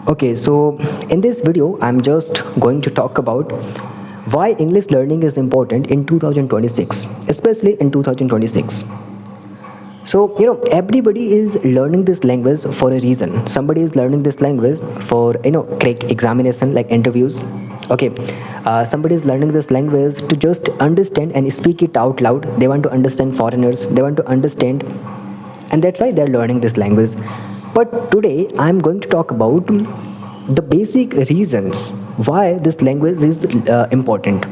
Okay, so in this video, I'm just going to talk about why English learning is important in 2026, especially in 2026. So, everybody is learning this language for a reason. Somebody is learning this language for, crack examination like interviews. Okay, somebody is learning this language to just understand and speak it out loud. They want to understand foreigners, they want to understand, and that's why they're learning this language. But today I'm going to talk about the basic reasons why this language is important,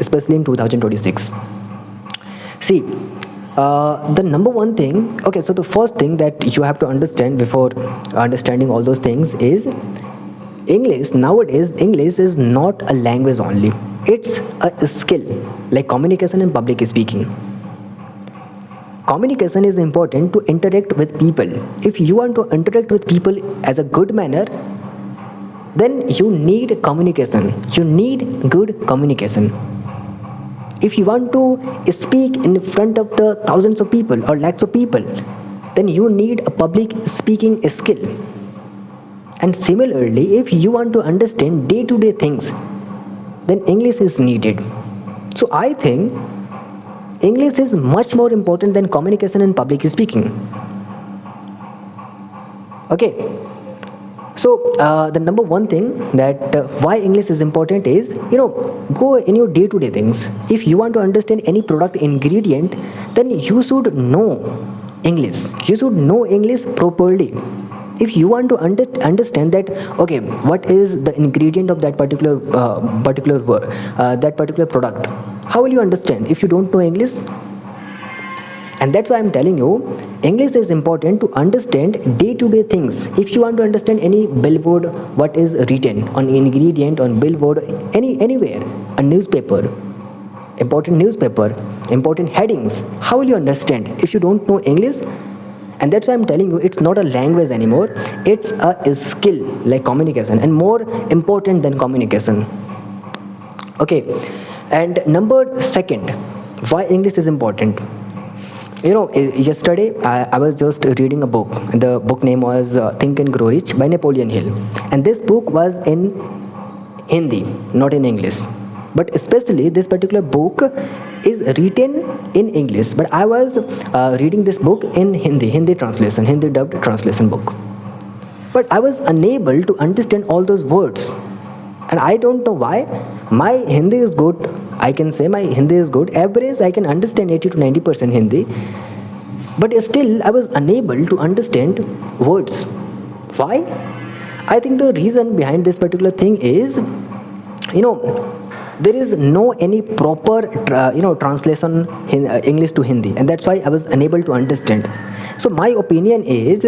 especially in 2026. See, the number one thing, okay, so the first thing that you have to understand before understanding all those things is English. Nowadays, English is not a language only, it's a skill like communication and public speaking. Communication is important to interact with people. If you want to interact with people as a good manner, then you need communication. You need good communication. If you want to speak in front of the thousands of people or lakhs of people, then you need a public speaking skill. And similarly, if you want to understand day to day things, then English is needed. So I think English is much more important than communication and public speaking. Okay, so the number one thing that why English is important is, go in your day-to-day things. If you want to understand any product ingredient, then you should know English. You should know English properly. If you want to understand that, okay, what is the ingredient of that particular product, how will you understand if you don't know English? And that's why I'm telling you English is important to understand day-to-day things. If you want to understand any billboard, what is written on ingredient on billboard, anywhere, a newspaper, important headings, how will you understand if you don't know English? And that's why I'm telling you it's not a language anymore, it's a skill like communication, and more important than communication. Okay, and number second, why English is important. Yesterday I was just reading a book. The book name was Think and Grow Rich by Napoleon Hill, and this book was in Hindi, not in English. But especially this particular book is written in English, but I was reading this book in Hindi translation, Hindi dubbed translation book. But I was unable to understand all those words, and I don't know why. My Hindi is good, I can say my Hindi is good, average I can understand 80 to 90% Hindi, but still I was unable to understand words. Why? I think the reason behind this particular thing is, there is no any proper translation English to Hindi, and that's why I was unable to understand. So my opinion is,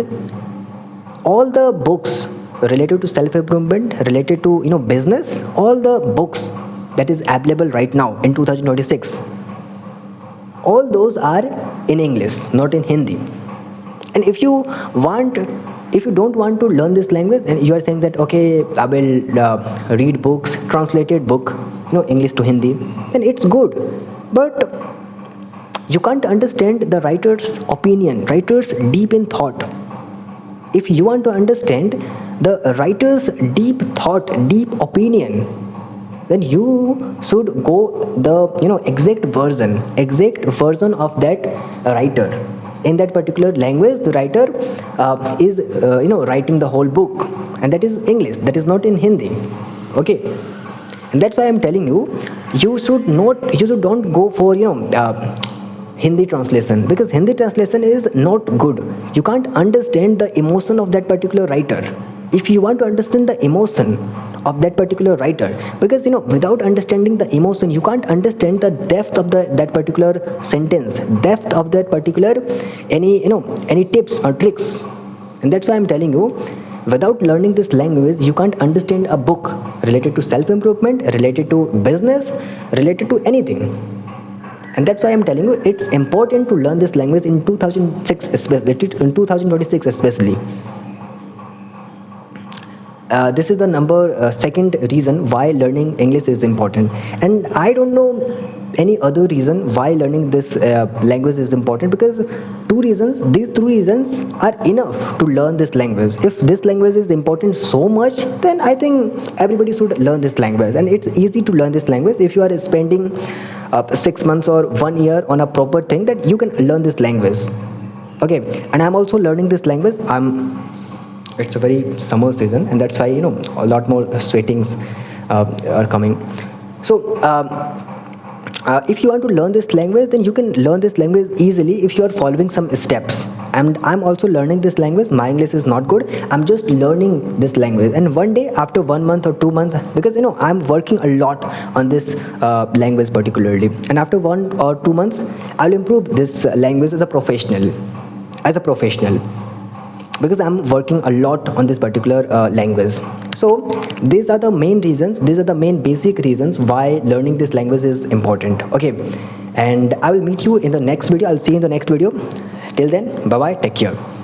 all the books related to self improvement, related to business, all the books that is available right now in 2026, all those are in English, not in Hindi. And if you don't want to learn this language, and you are saying that, okay, I will read books, translated book, English to Hindi, then it's good. But you can't understand the writer's opinion, writer's deep in thought. If you want to understand the writer's deep thought, deep opinion, then you should go the exact version of that writer. In that particular language, the writer is writing the whole book, and that is English, that is not in Hindi. Okay, and that's why I'm telling you, you should don't go for Hindi translation, because Hindi translation is not good. You can't understand the emotion of that particular writer. If you want to understand the emotion of that particular writer, because without understanding the emotion, you can't understand the depth of that particular sentence, depth of that particular any tips or tricks. And that's why I'm telling you, without learning this language, you can't understand a book related to self improvement, related to business, related to anything. And that's why I'm telling you it's important to learn this language in 2006 especially, in 2026 especially. This is the second reason why learning English is important. And I don't know any other reason why learning this language is important, because these two reasons are enough to learn this language. If this language is important so much, then I think everybody should learn this language. And it's easy to learn this language. If you are spending 6 months or 1 year on a proper thing, that you can learn this language. Okay, and I'm also learning this language. It's a very summer season, and that's why a lot more sweatings are coming. So if you want to learn this language, then you can learn this language easily if you are following some steps. And I'm also learning this language. My English is not good. I'm just learning this language, and one day, after 1 month or 2 months, because I'm working a lot on this language particularly, and after 1 or 2 months, I'll improve this language as a professional. Because I'm working a lot on this particular language. So these are the main reasons, these are the main basic reasons why learning this language is important. Okay, and I will meet you in the next video. I'll see you in the next video. Till then, bye bye, take care.